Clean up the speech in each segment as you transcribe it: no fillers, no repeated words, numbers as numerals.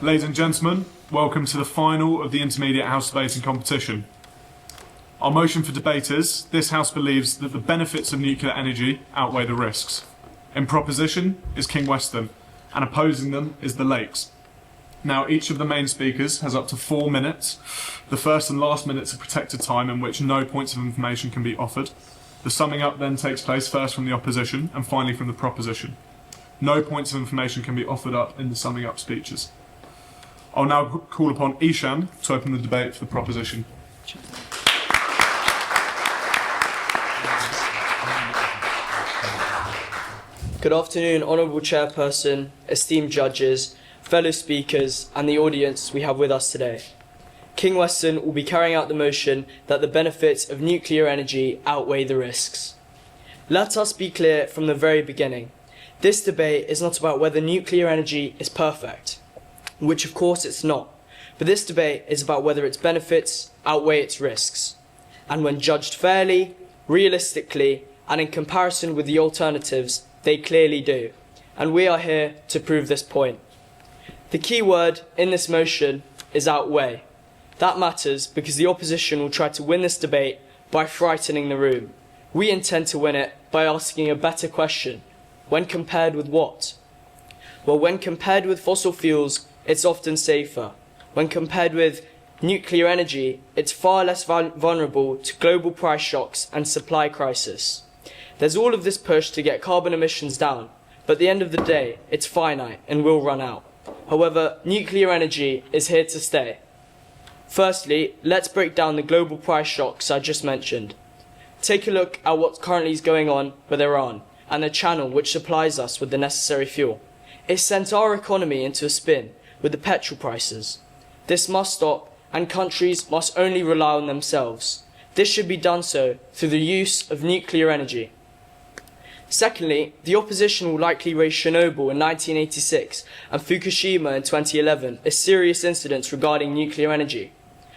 Ladies and gentlemen, welcome to the final of the Intermediate House Debating Competition. Our motion for debate is, this House believes that the benefits of nuclear energy outweigh the risks. In proposition is King Weston, and opposing them is the Lakes. Now, each of the main speakers has up to 4 minutes. The first and last minutes are protected time in which no points of information can be offered. The summing up then takes place first from the opposition and finally from the proposition. No points of information can be offered up in the summing up speeches. I'll now call upon Ishan to open the debate for the proposition. Good afternoon, Honourable Chairperson, esteemed judges, fellow speakers and the audience we have with us today. King Weston will be carrying out the motion that the benefits of nuclear energy outweigh the risks. Let us be clear from the very beginning. This debate is not about whether nuclear energy is perfect, which of course it's not, but this debate is about whether its benefits outweigh its risks. And when judged fairly, realistically, and in comparison with the alternatives, they clearly do. And we are here to prove this point. The key word in this motion is outweigh. That matters because the opposition will try to win this debate by frightening the room. We intend to win it by asking a better question. When compared with what? Well, when compared with fossil fuels, it's often safer. When compared with nuclear energy, it's far less vulnerable to global price shocks and supply crisis. There's all of this push to get carbon emissions down, but at the end of the day, it's finite and will run out. However, nuclear energy is here to stay. Firstly, let's break down the global price shocks I just mentioned. Take a look at what currently is going on with Iran and the channel which supplies us with the necessary fuel. It sent our economy into a spin with the petrol prices. This must stop, and countries must only rely on themselves. This should be done so through the use of nuclear energy. Secondly, the opposition will likely raise Chernobyl in 1986 and Fukushima in 2011 as serious incidents regarding nuclear energy,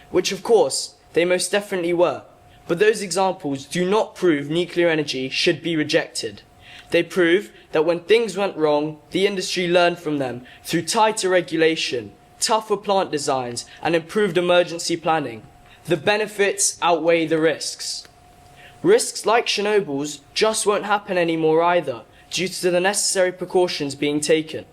which of course they most definitely were, but those examples do not prove nuclear energy should be rejected. They prove that when things went wrong, the industry learned from them through tighter regulation, tougher plant designs and improved emergency planning. The benefits outweigh the risks. Risks like Chernobyl's just won't happen anymore either, due to the necessary precautions being taken.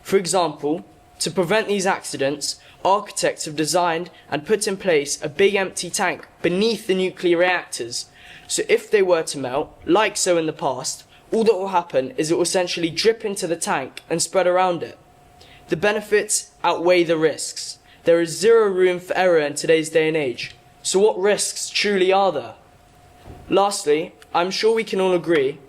For example, to prevent these accidents, architects have designed and put in place a big empty tank beneath the nuclear reactors. So if they were to melt, like so in the past, all that will happen is it will essentially drip into the tank and spread around it. The benefits outweigh the risks. There is zero room for error in today's day and age. So what risks truly are there? Lastly, I'm sure we can all agree,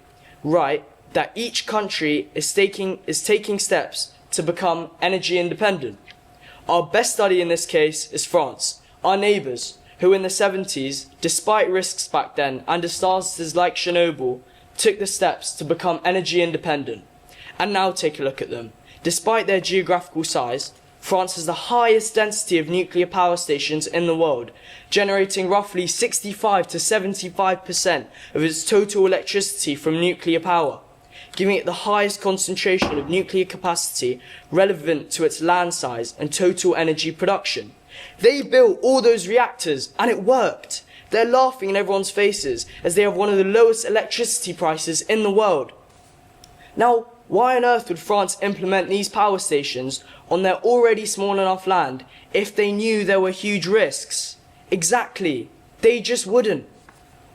right, that each country is taking steps to become energy independent. Our best study in this case is France, our neighbours, who in the 70s, despite risks back then and disasters like Chernobyl, took the steps to become energy independent. And now take a look at them. Despite their geographical size, France has the highest density of nuclear power stations in the world, generating roughly 65 to 75% of its total electricity from nuclear power, giving it the highest concentration of nuclear capacity relevant to its land size and total energy production. They built all those reactors and it worked. They're laughing in everyone's faces as they have one of the lowest electricity prices in the world. Now, why on earth would France implement these power stations on their already small enough land if they knew there were huge risks? Exactly. They just wouldn't.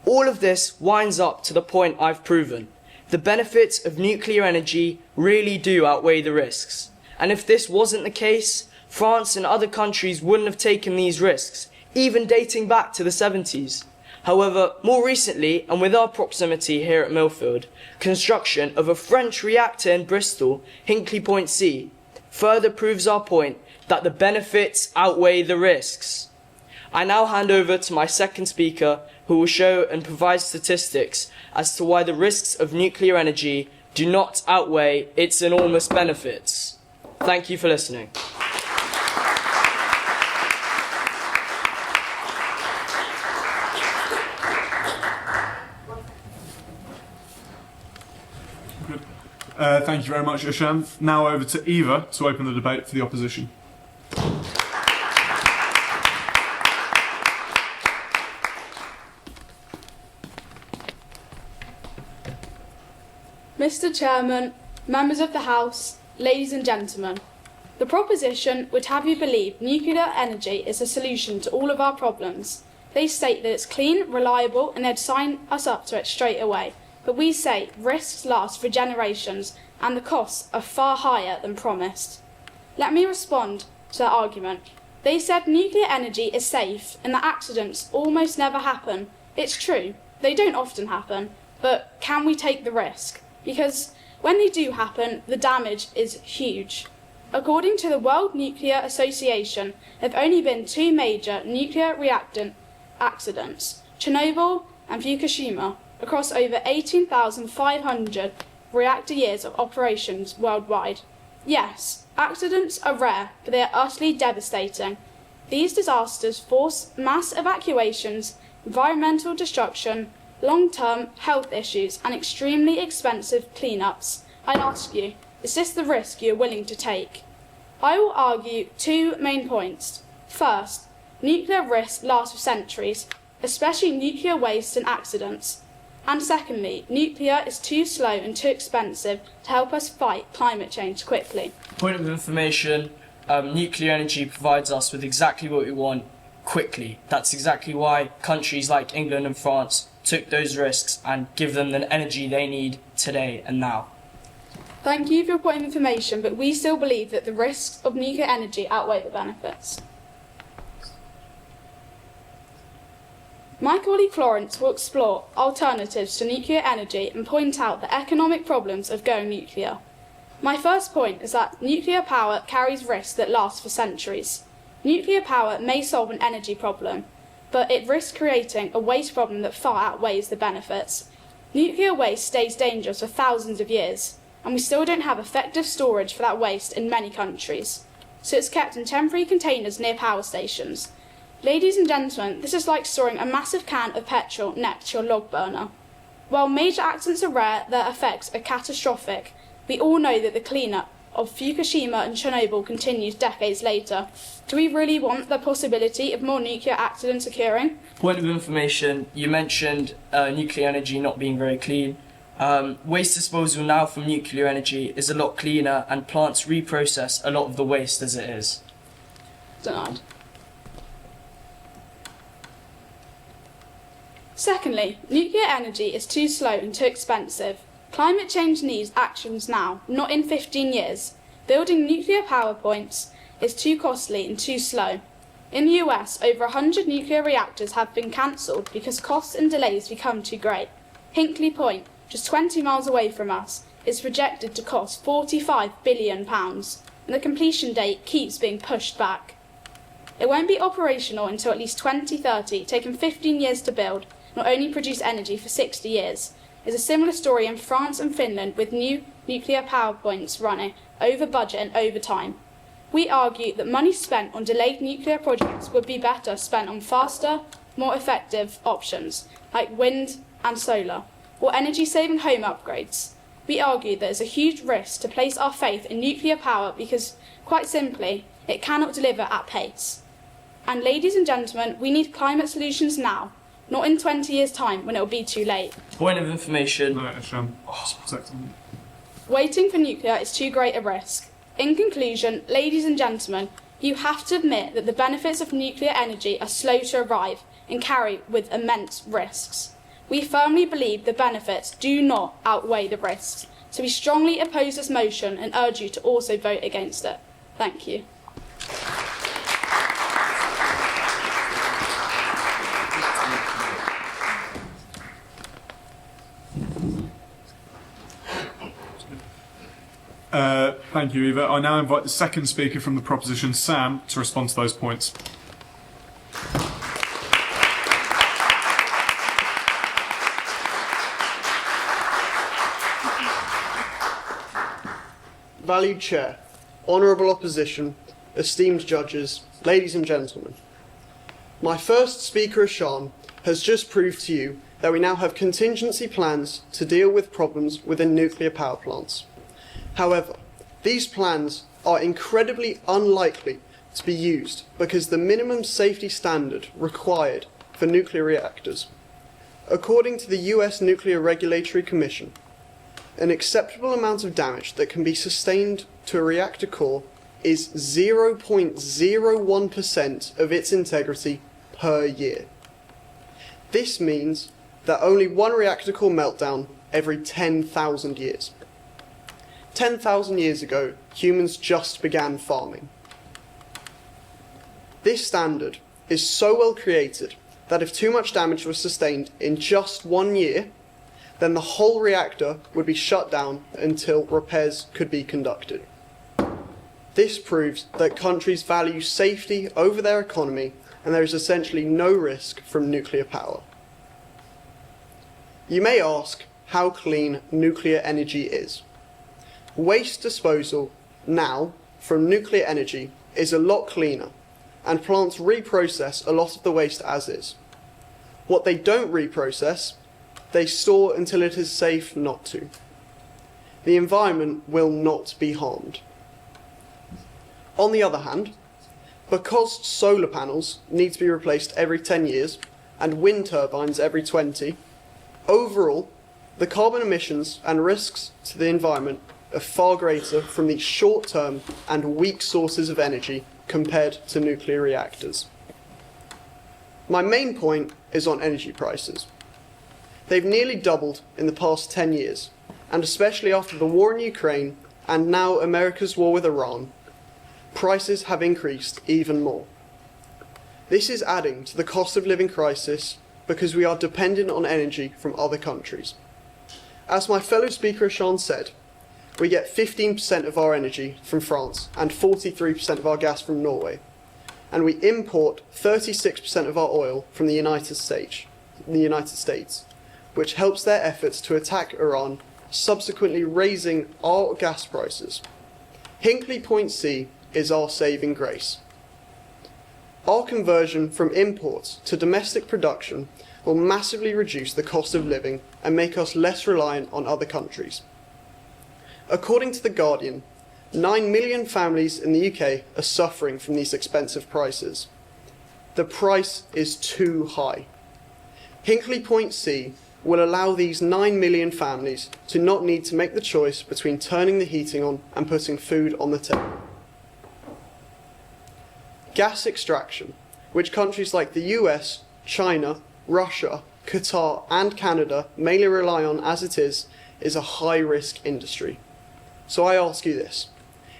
All of this winds up to the point I've proven. The benefits of nuclear energy really do outweigh the risks. And if this wasn't the case, France and other countries wouldn't have taken these risks, even dating back to the 70s. However, more recently, and with our proximity here at Millfield, construction of a French reactor in Bristol, Hinkley Point C, further proves our point that the benefits outweigh the risks. I now hand over to my second speaker, who will show and provide statistics as to why the risks of nuclear energy do not outweigh its enormous benefits. Thank you for listening. Thank you very much, Ishan. Now over to Eva to open the debate for the opposition. Mr. Chairman, members of the House, ladies and gentlemen, the proposition would have you believe nuclear energy is a solution to all of our problems. They state that it's clean, reliable, and they'd sign us up to it straight away. But we say risks last for generations and the costs are far higher than promised. Let me respond to that argument. They said nuclear energy is safe and that accidents almost never happen. It's true, they don't often happen, but can we take the risk? Because when they do happen, the damage is huge. According to the World Nuclear Association, there have only been 2 major nuclear reactor accidents, Chernobyl and Fukushima, across over 18,500 reactor years of operations worldwide. Yes, accidents are rare, but they are utterly devastating. These disasters force mass evacuations, environmental destruction, long-term health issues, and extremely expensive cleanups. I ask you, is this the risk you are willing to take? I will argue 2 main points. First, nuclear risks last for centuries, especially nuclear waste and accidents. And secondly, nuclear is too slow and too expensive to help us fight climate change quickly. Point of information, nuclear energy provides us with exactly what we want quickly. That's exactly why countries like England and France took those risks and give them the energy they need today and now. Thank you for your point of information, but we still believe that the risks of nuclear energy outweigh the benefits. My colleague Florence will explore alternatives to nuclear energy and point out the economic problems of going nuclear. My first point is that nuclear power carries risks that last for centuries. Nuclear power may solve an energy problem, but it risks creating a waste problem that far outweighs the benefits. Nuclear waste stays dangerous for thousands of years, and we still don't have effective storage for that waste in many countries, so it's kept in temporary containers near power stations. Ladies and gentlemen, this is like storing a massive can of petrol next to your log burner. While major accidents are rare, their effects are catastrophic. We all know that the cleanup of Fukushima and Chernobyl continues decades later. Do we really want the possibility of more nuclear accidents occurring? Point of information, you mentioned nuclear energy not being very clean. Waste disposal now from nuclear energy is a lot cleaner and plants reprocess a lot of the waste as it is. Denied. Secondly, nuclear energy is too slow and too expensive. Climate change needs actions now, not in 15 years. Building nuclear power plants is too costly and too slow. In the US, over 100 nuclear reactors have been cancelled because costs and delays become too great. Hinkley Point, just 20 miles away from us, is projected to cost £45 billion, and the completion date keeps being pushed back. It won't be operational until at least 2030, taking 15 years to build, not only produce energy for 60 years. There's a similar story in France and Finland with new nuclear power plants running over budget and over time. We argue that money spent on delayed nuclear projects would be better spent on faster, more effective options like wind and solar, or energy-saving home upgrades. We argue there is a huge risk to place our faith in nuclear power because, quite simply, it cannot deliver at pace. And ladies and gentlemen, we need climate solutions now, not in 20 years' time when it will be too late. Point of information. No, just protect them. Waiting for nuclear is too great a risk. In conclusion, ladies and gentlemen, you have to admit that the benefits of nuclear energy are slow to arrive and carry with immense risks. We firmly believe the benefits do not outweigh the risks, so we strongly oppose this motion and urge you to also vote against it. Thank you. Thank you, Eva. I now invite the second speaker from the proposition, Sam, to respond to those points. Valued Chair, Honourable Opposition, esteemed judges, ladies and gentlemen. My first speaker, Ashan, has just proved to you that we now have contingency plans to deal with problems within nuclear power plants. However, these plans are incredibly unlikely to be used because the minimum safety standard required for nuclear reactors, according to the US Nuclear Regulatory Commission, an acceptable amount of damage that can be sustained to a reactor core is 0.01% of its integrity per year. This means that only one reactor core meltdown every 10,000 years. 10,000 years ago, humans just began farming. This standard is so well created that if too much damage was sustained in just 1 year, then the whole reactor would be shut down until repairs could be conducted. This proves that countries value safety over their economy, and there is essentially no risk from nuclear power. You may ask how clean nuclear energy is. Waste disposal now from nuclear energy is a lot cleaner, and plants reprocess a lot of the waste as is. What they don't reprocess, they store until it is safe not to. The environment will not be harmed. On the other hand, because solar panels need to be replaced every 10 years and wind turbines every 20, overall, the carbon emissions and risks to the environment are far greater from these short-term and weak sources of energy compared to nuclear reactors. My main point is on energy prices. They've nearly doubled in the past 10 years, and especially after the war in Ukraine and now America's war with Iran, prices have increased even more. This is adding to the cost of living crisis because we are dependent on energy from other countries. As my fellow speaker Sean said, we get 15% of our energy from France and 43% of our gas from Norway, and we import 36% of our oil from the United States, which helps their efforts to attack Iran, subsequently raising our gas prices. Hinkley Point C is our saving grace. Our conversion from imports to domestic production will massively reduce the cost of living and make us less reliant on other countries. According to The Guardian, 9 million families in the UK are suffering from these expensive prices. The price is too high. Hinkley Point C will allow these 9 million families to not need to make the choice between turning the heating on and putting food on the table. Gas extraction, which countries like the US, China, Russia, Qatar and Canada mainly rely on as it is a high-risk industry. So I ask you this,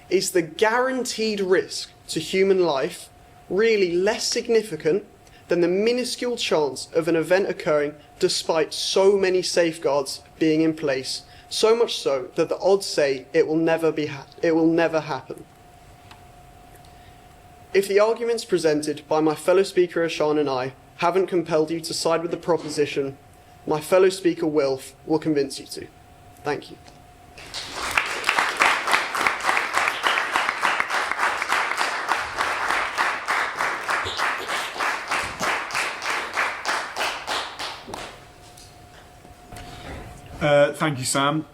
is the guaranteed risk to human life really less significant than the minuscule chance of an event occurring despite so many safeguards being in place, so much so that the odds say it will never happen? If the arguments presented by my fellow speaker Ashan and I haven't compelled you to side with the proposition, my fellow speaker Wilf will convince you to. Thank you. Thank you, Sam.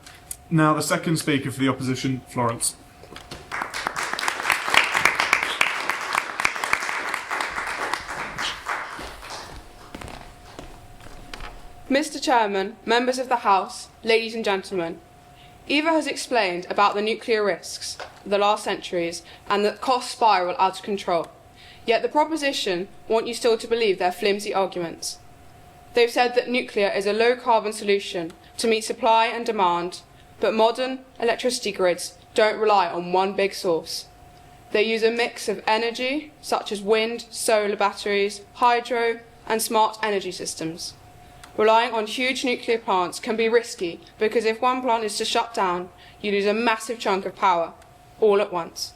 Now the second speaker for the opposition, Florence. Mr. Chairman, members of the House, ladies and gentlemen, Eva has explained about the nuclear risks of the last centuries and the cost spiral out of control. Yet the proposition want you still to believe their flimsy arguments. They've said that nuclear is a low-carbon solution to meet supply and demand, but modern electricity grids don't rely on one big source. They use a mix of energy, such as wind, solar batteries, hydro, and smart energy systems. Relying on huge nuclear plants can be risky because if one plant is to shut down, you lose a massive chunk of power, all at once.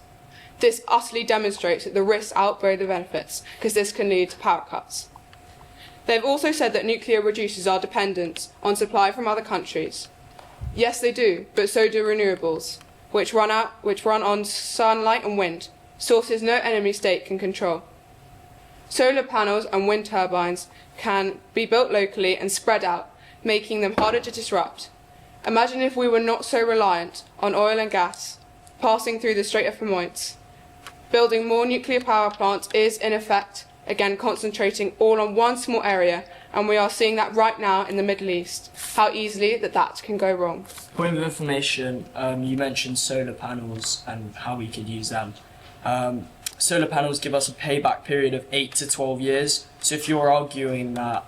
This utterly demonstrates that the risks outweigh the benefits, because this can lead to power cuts. They've also said that nuclear reduces our dependence on supply from other countries. Yes, they do, but so do renewables, which run on sunlight and wind, sources no enemy state can control. Solar panels and wind turbines can be built locally and spread out, making them harder to disrupt. Imagine if we were not so reliant on oil and gas passing through the Strait of Hormuz. Building more nuclear power plants is, in effect, again concentrating all on one small area, and we are seeing that right now in the Middle East, how easily that can go wrong. Point of information, you mentioned solar panels and how we could use them. Solar panels give us a payback period of 8 to 12 years, so if you're arguing that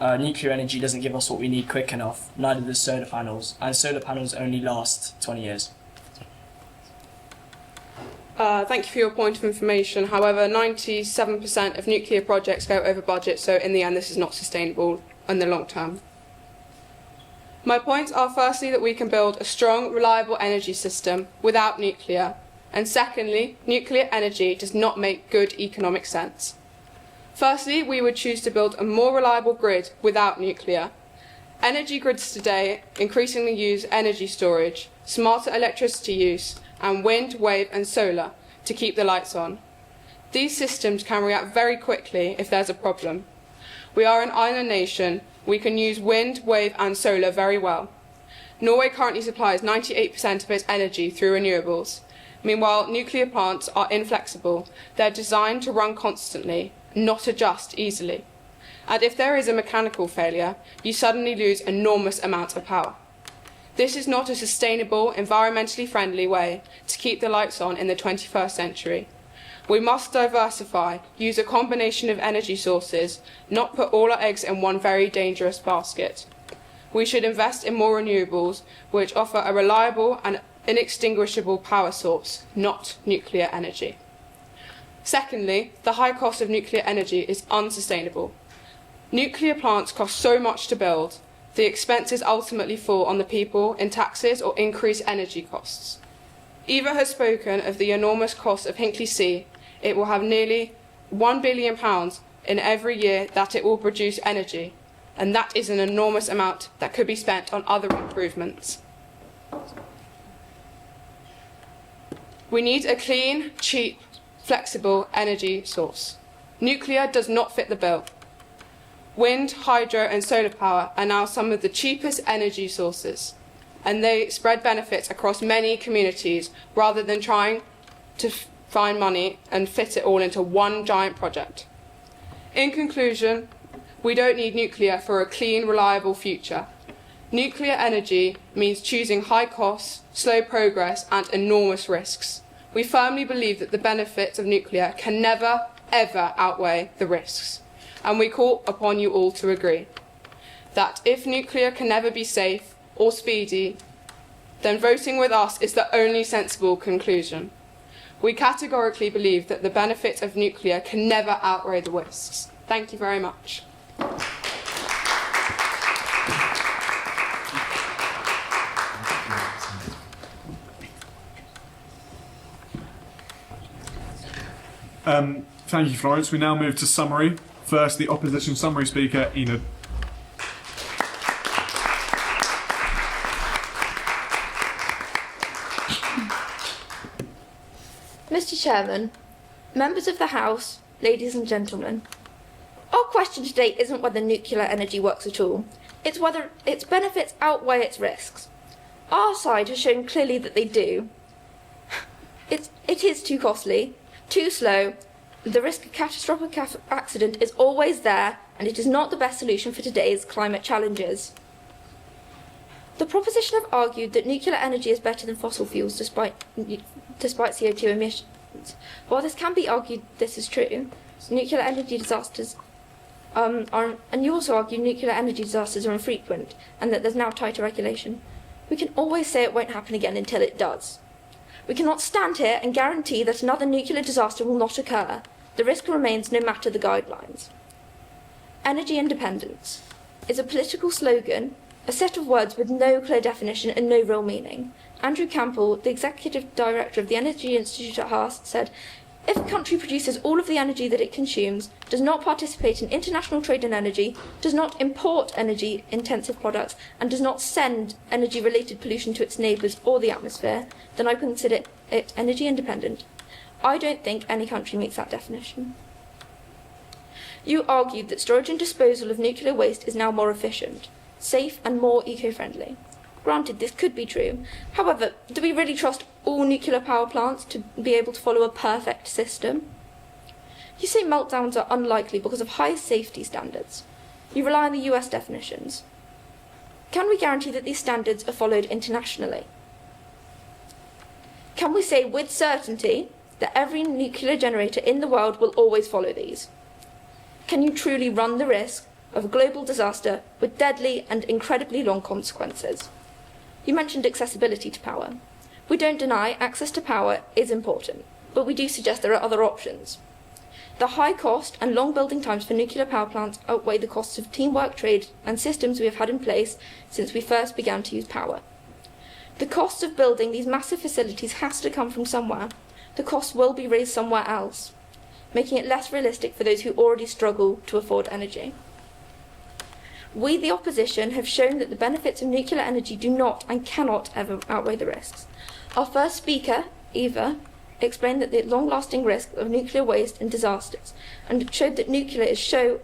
nuclear energy doesn't give us what we need quick enough, neither does solar panels, and solar panels only last 20 years. Thank you for your point of information. However, 97% of nuclear projects go over budget, so in the end this is not sustainable in the long term. My points are firstly that we can build a strong, reliable energy system without nuclear, and secondly, nuclear energy does not make good economic sense. Firstly, we would choose to build a more reliable grid without nuclear. Energy grids today increasingly use energy storage, smarter electricity use, and wind, wave and solar to keep the lights on. These systems can react very quickly if there's a problem. We are an island nation. We can use wind, wave and solar very well. Norway currently supplies 98% of its energy through renewables. Meanwhile, nuclear plants are inflexible. They're designed to run constantly, not adjust easily. And if there is a mechanical failure, you suddenly lose enormous amounts of power. This is not a sustainable, environmentally friendly way to keep the lights on in the 21st century. We must diversify, use a combination of energy sources, not put all our eggs in one very dangerous basket. We should invest in more renewables, which offer a reliable and inextinguishable power source, not nuclear energy. Secondly, the high cost of nuclear energy is unsustainable. Nuclear plants cost so much to build. The expenses ultimately fall on the people in taxes or increased energy costs. Eva has spoken of the enormous cost of Hinkley C. It will have nearly £1 billion in every year that it will produce energy, and that is an enormous amount that could be spent on other improvements. We need a clean, cheap, flexible energy source. Nuclear does not fit the bill. Wind, hydro and solar power are now some of the cheapest energy sources, and they spread benefits across many communities rather than trying to find money and fit it all into one giant project. In conclusion, we don't need nuclear for a clean, reliable future. Nuclear energy means choosing high costs, slow progress and enormous risks. We firmly believe that the benefits of nuclear can never, ever outweigh the risks. And we call upon you all to agree that if nuclear can never be safe or speedy, then voting with us is the only sensible conclusion. We categorically believe that the benefits of nuclear can never outweigh the risks. Thank you very much. Thank you, Florence. We now move to summary. First, the opposition summary speaker, Enid. Mr. Chairman, members of the House, ladies and gentlemen, our question today isn't whether nuclear energy works at all. It's whether its benefits outweigh its risks. Our side has shown clearly that they do. It is too costly, too slow, the risk of catastrophic accident is always there, and it is not the best solution for today's climate challenges. The proposition have argued that nuclear energy is better than fossil fuels despite CO2 emissions. While this can be argued this is true, nuclear energy disasters and you also argue nuclear energy disasters are infrequent and that there's now tighter regulation. We can always say it won't happen again until it does. We cannot stand here and guarantee that another nuclear disaster will not occur. The risk remains no matter the guidelines. Energy independence is a political slogan, a set of words with no clear definition and no real meaning. Andrew Campbell, the executive director of the Energy Institute at Hearst, said, "If a country produces all of the energy that it consumes, does not participate in international trade in energy, does not import energy-intensive products, and does not send energy-related pollution to its neighbours or the atmosphere, then I consider it energy independent." I don't think any country meets that definition. You argued that storage and disposal of nuclear waste is now more efficient, safe and more eco-friendly. Granted, this could be true. However, do we really trust all nuclear power plants to be able to follow a perfect system? You say meltdowns are unlikely because of high safety standards. You rely on the US definitions. Can we guarantee that these standards are followed internationally? Can we say with certainty that every nuclear generator in the world will always follow these? Can you truly run the risk of a global disaster with deadly and incredibly long consequences? You mentioned accessibility to power. We don't deny access to power is important, but we do suggest there are other options. The high cost and long building times for nuclear power plants outweigh the costs of teamwork, trade and systems we have had in place since we first began to use power. The cost of building these massive facilities has to come from somewhere. The cost will be raised somewhere else, making it less realistic for those who already struggle to afford energy. We, the opposition, have shown that the benefits of nuclear energy do not and cannot ever outweigh the risks. Our first speaker, Eva, explained that the long-lasting risk of nuclear waste and disasters, and showed that nuclear is slow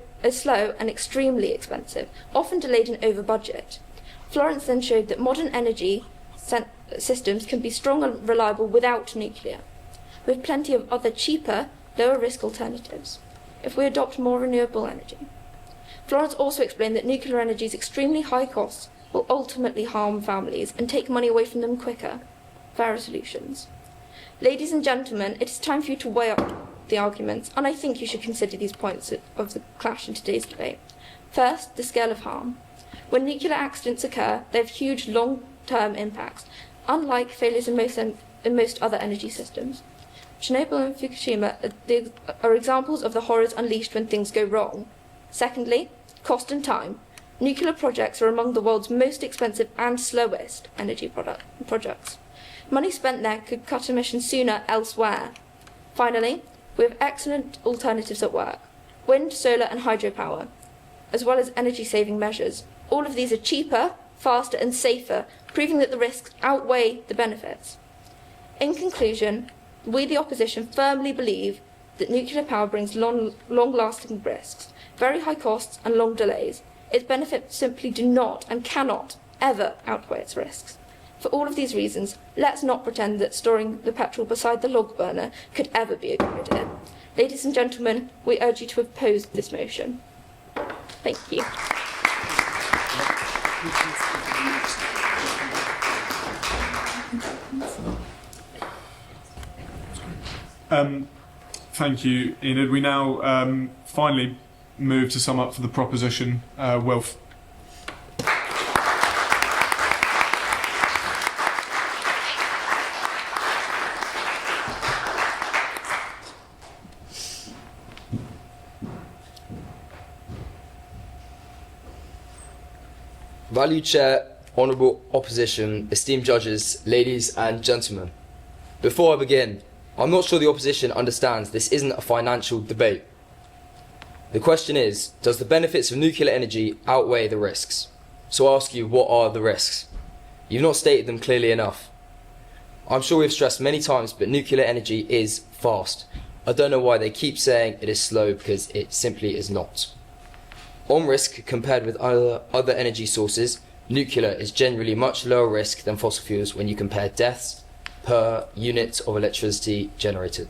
and extremely expensive, often delayed and over budget. Florence then showed that modern energy systems can be strong and reliable without nuclear, with plenty of other cheaper, lower risk alternatives, if we adopt more renewable energy. Florence also explained that nuclear energy's extremely high costs will ultimately harm families and take money away from them quicker. Fairer solutions. Ladies and gentlemen, it is time for you to weigh up the arguments, and I think you should consider these points of the clash in today's debate. First, the scale of harm. When nuclear accidents occur, they have huge long-term impacts, unlike failures in most other energy systems. Chernobyl and Fukushima are examples of the horrors unleashed when things go wrong. Secondly, cost and time. Nuclear projects are among the world's most expensive and slowest energy projects. Money spent there could cut emissions sooner elsewhere. Finally, we have excellent alternatives at work. Wind, solar and hydropower, as well as energy-saving measures. All of these are cheaper, faster and safer, proving that the risks outweigh the benefits. In conclusion, we, the opposition, firmly believe that nuclear power brings long-lasting risks, very high costs and long delays. Its benefits simply do not and cannot ever outweigh its risks. For all of these reasons, let's not pretend that storing the petrol beside the log burner could ever be a good idea. Ladies and gentlemen, we urge you to oppose this motion. Thank you. Thank you, Enid. We now finally move to sum up for the proposition. Wilf. Valued Chair, Honourable Opposition, esteemed judges, ladies and gentlemen. Before I begin, I'm not sure the opposition understands this isn't a financial debate. The question is, does the benefits of nuclear energy outweigh the risks? So I ask you, what are the risks? You've not stated them clearly enough. I'm sure we've stressed many times, but nuclear energy is fast. I don't know why they keep saying it is slow, because it simply is not. On risk, compared with other energy sources, nuclear is generally much lower risk than fossil fuels when you compare deaths per unit of electricity generated,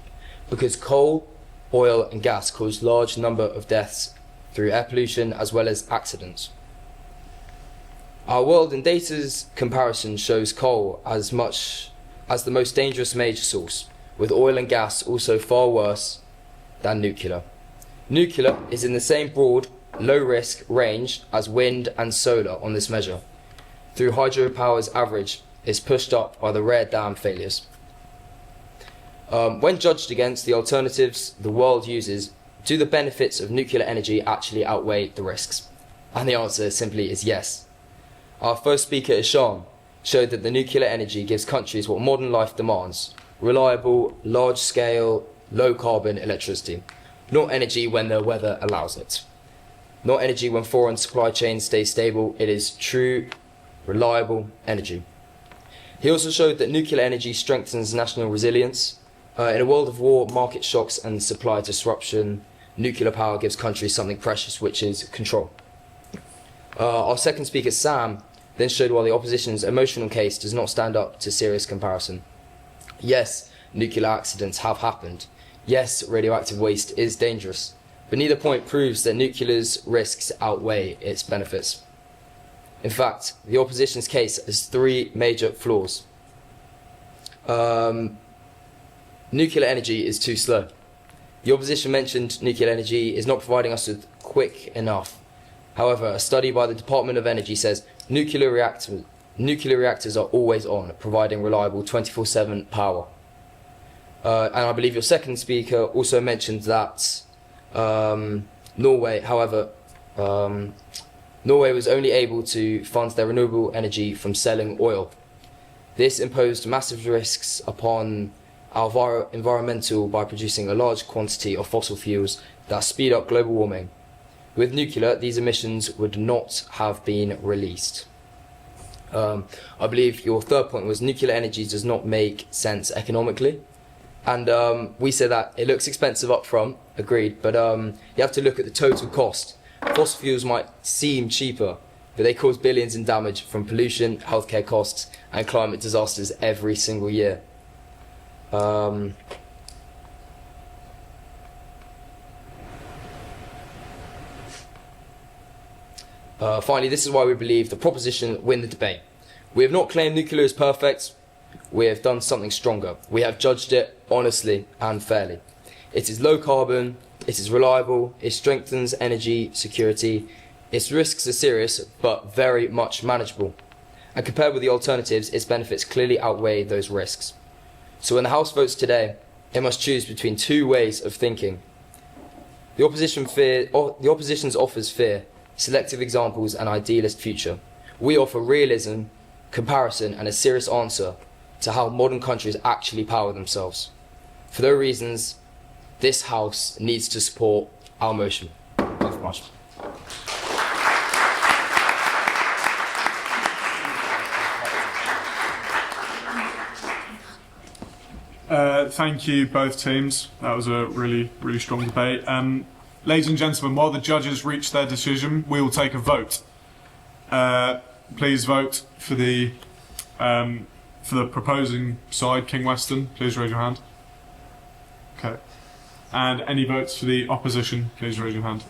because coal, oil and gas cause large number of deaths through air pollution as well as accidents. Our world in data's comparison shows coal as the most dangerous major source, with oil and gas also far worse than nuclear. Nuclear is in the same broad, low risk range as wind and solar on this measure, through hydropower's average is pushed up by the rare dam failures. When judged against the alternatives the world uses, do the benefits of nuclear energy actually outweigh the risks? And the answer simply is yes. Our first speaker, Ishan, showed that the nuclear energy gives countries what modern life demands: reliable, large-scale, low-carbon electricity. Not energy when the weather allows it. Not energy when foreign supply chains stay stable. It is true, reliable energy. He also showed that nuclear energy strengthens national resilience. In a world of war, market shocks and supply disruption, nuclear power gives countries something precious, which is control. Our second speaker, Sam, then showed why the opposition's emotional case does not stand up to serious comparison. Yes, nuclear accidents have happened. Yes, radioactive waste is dangerous, but neither point proves that nuclear's risks outweigh its benefits. In fact, the opposition's case has three major flaws. Nuclear energy is too slow. The opposition mentioned nuclear energy is not providing us with quick enough. However, a study by the Department of Energy says nuclear reactors are always on, providing reliable 24/7 power. And I believe your second speaker also mentioned that Norway, however, Norway was only able to fund their renewable energy from selling oil. This imposed massive risks upon our environmental by producing a large quantity of fossil fuels that speed up global warming. With nuclear, these emissions would not have been released. I believe your third point was nuclear energy does not make sense economically. And we say that it looks expensive up front, agreed, but you have to look at the total cost. Fossil fuels might seem cheaper, but they cause billions in damage from pollution, healthcare costs, and climate disasters every single year. Finally, this is why we believe the proposition win the debate. We have not claimed nuclear is perfect. We have done something stronger. We have judged it honestly and fairly. It is low carbon, it is reliable, it strengthens energy security, its risks are serious but very much manageable. And compared with the alternatives, its benefits clearly outweigh those risks. So when the House votes today, it must choose between two ways of thinking. The opposition's offers fear, selective examples and idealist future. We offer realism, comparison and a serious answer to how modern countries actually power themselves. For those reasons, this House needs to support our motion. Thank you very much. Thank you, both teams. That was a really strong debate. Ladies and gentlemen, while the judges reach their decision, we will take a vote. Please vote for the proposing side, King Weston. Please raise your hand. Okay. And any votes for the opposition, please raise your hand.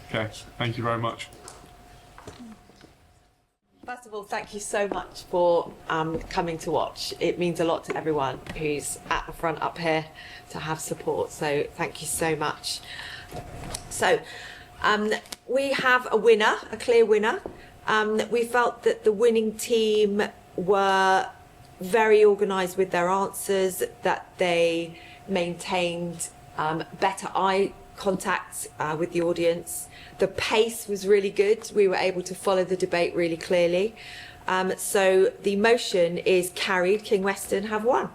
Okay, thank you very much. First of all, thank you so much for coming to watch. It means a lot to everyone who's at the front up here to have support. So thank you so much. So we have a winner, a clear winner. We felt that the winning team were very organised with their answers, that they maintained better eye contact with the audience. The pace was really good. We were able to follow the debate really clearly. So the motion is carried. King Weston have won.